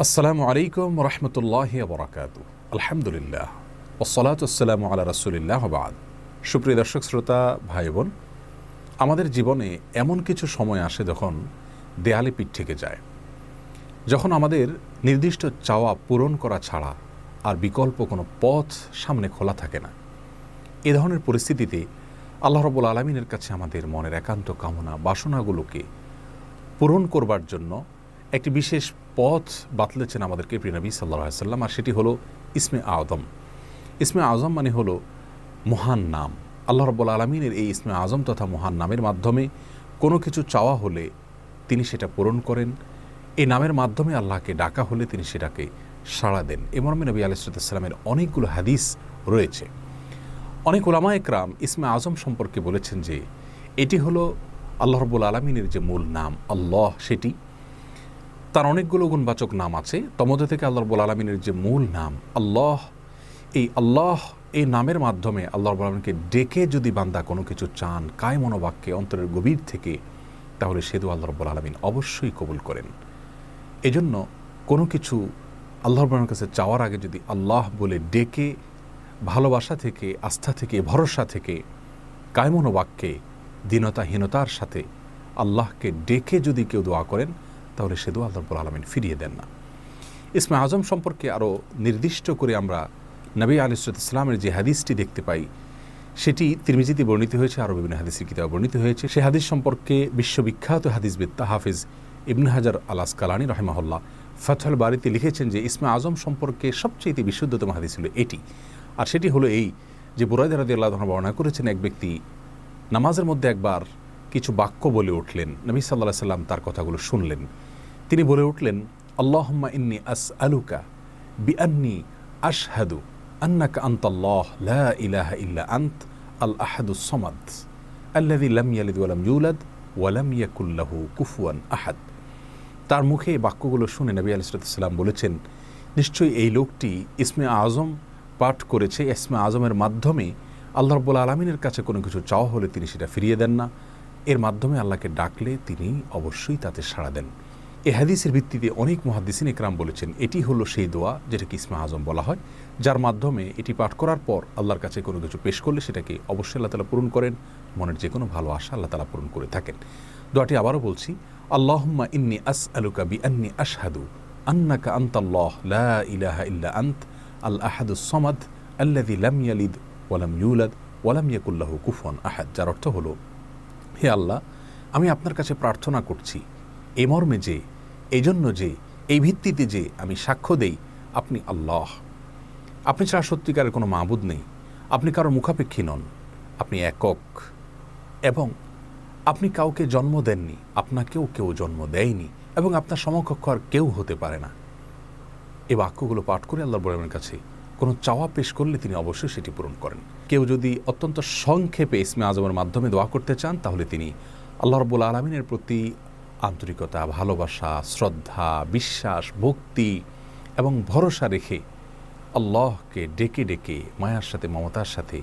আসসালামু আলাইকুম রহমতুল্লাহি বরাকাতু। আলহামদুলিল্লাহ ওসসালাতু ওয়াসসালামু আলা রাসূলিল্লাহ ওয়া বা'দ। সুপ্রিয় দর্শক শ্রোতা ভাই বোন, আমাদের জীবনে এমন কিছু সময় আসে যখন দেয়ালে পিঠ থেকে যায়, যখন আমাদের নির্দিষ্ট চাওয়া পূরণ করা ছাড়া আর বিকল্প কোনো পথ সামনে খোলা থাকে না। এ ধরনের পরিস্থিতিতে আল্লাহ রাব্বুল আলামিনের কাছে আমাদের মনের একান্ত কামনা বাসনাগুলোকে পূরণ করবার জন্য একটি বিশেষ পথ বাতলেছেন আমাদেরকে প্রিয় নবী সাল্লাল্লাহু আলাইহি ওয়াসাল্লাম, আর সেটি হলো ইসমে আযম। ইসমে আযম মানে হলো মহান নাম। আল্লাহ রাব্বুল আলামিনের এই ইসমে আযম তথা মহান নামের মাধ্যমে কোনো কিছু চাওয়া হলে তিনি সেটা পূরণ করেন। এই নামের মাধ্যমে আল্লাহকে ডাকা হলে তিনি সেটাকে সাড়া দেন। এ মর্মে নবী আলাইহিস সালামের অনেকগুলো হাদিস রয়েছে। অনেক উলামা একরাম ইসমে আযম সম্পর্কে বলেছেন যে এটি হলো আল্লাহ রাব্বুল আলামিনের যে মূল নাম আল্লাহ, সেটি তার অনেকগুলো গুণবাচক নাম আছে। তমধ্যে থেকে আল্লাহ রাব্বুল আলামিনের যে মূল নাম আল্লাহ, এই নামের মাধ্যমে আল্লাহ রাব্বুল আলামিনকে ডেকে যদি বান্দা কোনো কিছু চান কায় মনোবাক্যে অন্তরের গভীর থেকে, তাহলে সে দোয়া আল্লাহ রাব্বুল আলামিন অবশ্যই কবুল করেন। এজন্য কোনো কিছু আল্লাহ রাব্বুল আলামিনের কাছে চাওয়ার আগে যদি আল্লাহ বলে ডেকে ভালোবাসা থেকে, আস্থা থেকে, ভরসা থেকে, কায় মনোবাক্যে দীনতাহীনতার সাথে আল্লাহকে ডেকে যদি কেউ দোয়া করেন, তাহলে সে দোয়া আল্লাহ রাব্বুল আলামিন ফিরিয়ে দেন না। ইসমে আযম সম্পর্কে আরও নির্দিষ্ট করে আমরা নবী আলাইহিস সালামের যে হাদিসটি দেখতে পাই, সেটি তিরমিজিতে বর্ণিত হয়েছে, আরও বিভিন্ন হাদিসের কিতাবে বর্ণিত হয়েছে। সে হাদিস সম্পর্কে বিশ্ববিখ্যাত হাদিসবিদ হাফিজ ইবনে হাজার আল আসকালানী রাহিমাহুল্লাহ ফাতহুল বারীতে লিখেছেন যে ইসমে আযম সম্পর্কে সবচেয়ে বিশুদ্ধতম হাদিস হলো এটি। আর সেটি হলো এই যে বুরায়দা রাদিয়াল্লাহু আনহু বর্ণনা করেছেন, এক ব্যক্তি নামাজের মধ্যে একবার কিছু বাক্য বলে উঠলেন। নবী সাল্লাল্লাহু আলাইহি সাল্লাম তার কথাগুলো শুনলেন। তিনি বলে উঠলেন, আল্লাহুম্মা ইন্নী আসআলুকা বিআন্নী আশহাদু আন্নাকা আনতাল্লাহ লা ইলাহা ইল্লা আনত আল আহাদুস সামাদ আল্লাযী লাম ইয়ালিদ ওয়া লাম ইউলাদ ওয়া লাম ইয়াকুল লাহু কুফুয়ান আহাদ। তার মুখে এই বাক্যগুলো শুনে নবী আলাইহিস সালাম বলেছেন, নিশ্চয়ই এই লোকটি ইসমে আযম পাঠ করেছে। ইসমে আযমের মাধ্যমে আল্লাহ রাব্বুল আলামিনের কাছে কোনো কিছু চাওয়া হলে তিনি সেটা ফিরিয়ে দেন না। এর মাধ্যমে আল্লাহকে ডাকলে তিনি অবশ্যই তাতে সাড়া দেন। এই হাদিসের ভিত্তিতে অনেক মুহাদ্দিসিন ইকরাম বলেছেন এটি হলো সেই দোয়া যেটাকে ইসমে আযম বলা হয়, যার মাধ্যমে এটি পাঠ করার পর আল্লাহর কাছে কোনো কিছু পেশ করলে সেটাকে অবশ্যই আল্লাহ তাআলা পূরণ করেন। মনের যে কোনো ভালো আশা আল্লাহ তাআলা পূরণ করে থাকেন। দোয়াটি আবারও বলছি, আল্লাহুম্মা ইন্নী আসআলুকা বিআন্নী আশহাদু আন্নাকা আনতাল্লাহ লা ইলাহা ইল্লা আনত আল আহাদুস সামাদ আল্লাযী লাম ইয়ালিদ ওয়া লাম ইউলাদ ওয়া লাম ইয়াকুল লাহু কুফুয়ান আহাদ। যার অর্থ হলো, হে আল্লাহ, আমি আপনার কাছে প্রার্থনা করছি এ মর্মে যে, এই জন্য যে, এই ভিত্তিতে যে আমি সাক্ষ্য দেই আপনি আল্লাহ, আপনি ছাড়া সত্যিকারের কোনো মাবুদ নেই, আপনি কারো মুখাপেক্ষী নন, আপনি একক, এবং আপনি কাউকে জন্ম দেননি, আপনাকেও কেউ জন্ম দেয়নি, এবং আপনার সমকক্ষ আর কেউ হতে পারে না। এই বাক্যগুলো পাঠ করে আল্লাহর বড়ের কাছে কোনো চাওয়া পেশ করলে তিনি অবশ্যই সেটি পূরণ করেন। কেউ যদি অত্যন্ত সংক্ষেপে ইসমে আযমের মাধ্যমে দোয়া করতে চান, তাহলে তিনি আল্লাহ রাব্বুল আলামিনের প্রতি আন্তরিকতা, ভালোবাসা, শ্রদ্ধা, বিশ্বাস, ভক্তি এবং ভরসা রেখে আল্লাহকে ডেকে ডেকে মায়ার সাথে, মমতার সাথে,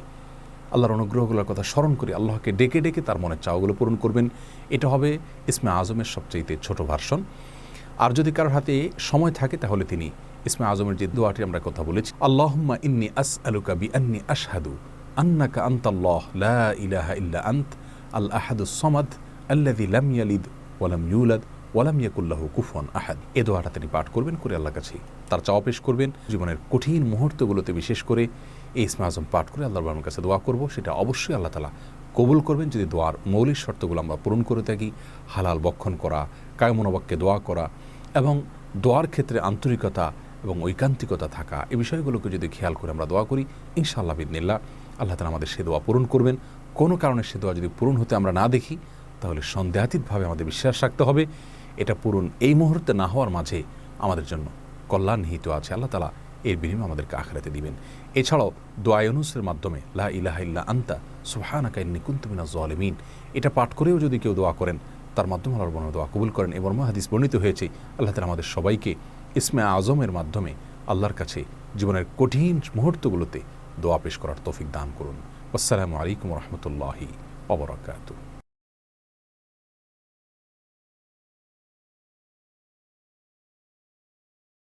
আল্লাহর অনুগ্রহগুলোর কথা স্মরণ করে আল্লাহকে ডেকে ডেকে তার মনের চাওয়াগুলো পূরণ করবেন। এটা হবে ইসমে আযমের সবচেয়ে ছোট ভার্সন। আর যদি কারোর হাতে সময় থাকে, তাহলে তিনি ইসমে আযমের যে দোয়াটি আমরা কথা বলেছি, আল্লাহুম্মা ইন্নী আসআলুকা বিআন্নী আশহাদু আন্নাকা আনতাল্লাহ লা ইলাহা ইল্লা আনত আল আহাদুস সামাদ আল্লাযী লাম ইয়ালিদ ওয়া লাম ইউলাদ ওয়া লাম ইয়াকুল লাহু কুফুয়ান আহাদ। এই দোয়াটা তিনি পাঠ করবেন, করে আল্লাহর কাছে তার চাওয়া পেশ করবেন। জীবনের কঠিন মুহূর্তগুলোতে বিশেষ করে এই ইসমে আযম পাঠ করে আল্লাহর বাবার কাছে দোয়া করব, সেটা অবশ্যই আল্লাহ তাআলা কবুল করবেন যদি দোয়ার মৌলিক শর্তগুলো আমরা পূরণ করে থাকি। হালাল বক্ষণ করা, কায় মনোবাক্যে দোয়া করা এবং দোয়ার ক্ষেত্রে আন্তরিকতা এবং ঐকান্তিকতা থাকা, এই বিষয়গুলোকে যদি খেয়াল করে আমরা দোয়া করি, ইনশাআল্লাহ বিইذনিল্লাহ আল্লাহ তাআলা আমাদের সে দোয়া পূরণ করবেন। কোনো কারণে সে দোয়া যদি পূরণ হতে আমরা না দেখি, তাহলে সন্দেহাতীতভাবে আমাদের বিশ্বাস রাখতে হবে এটা পূরণ এই মুহূর্তে না হওয়ার মাঝে আমাদের জন্য কল্যাণ নিহিত আছে। আল্লাহ তাআলা এর বিনিময়ে আমাদেরকে আখিরাতে দিবেন। এছাড়াও দোয়া ইউনুসের মাধ্যমে লা ইলাহা ইল্লা আনতা সুবহানাকা ইন্নী কুনতু মিনাজ জালিমিন, এটা পাঠ করেও যদি কেউ দোয়া করেন, তার মাধ্যমে আল্লাহর বড় দোয়া কবুল করেন। এবং হাদিস বর্ণিত হয়েছে, আল্লাহ তাআলা আমাদের সবাইকে ইসমে আযমের মাধ্যমে আল্লাহর কাছে জীবনের কঠিন মুহূর্তগুলোতে দোয়া পেশ করার তৌফিক দান করুন। আসসালামু আলাইকুম ওয়া রাহমাতুল্লাহি ওয়া বারাকাতুহু।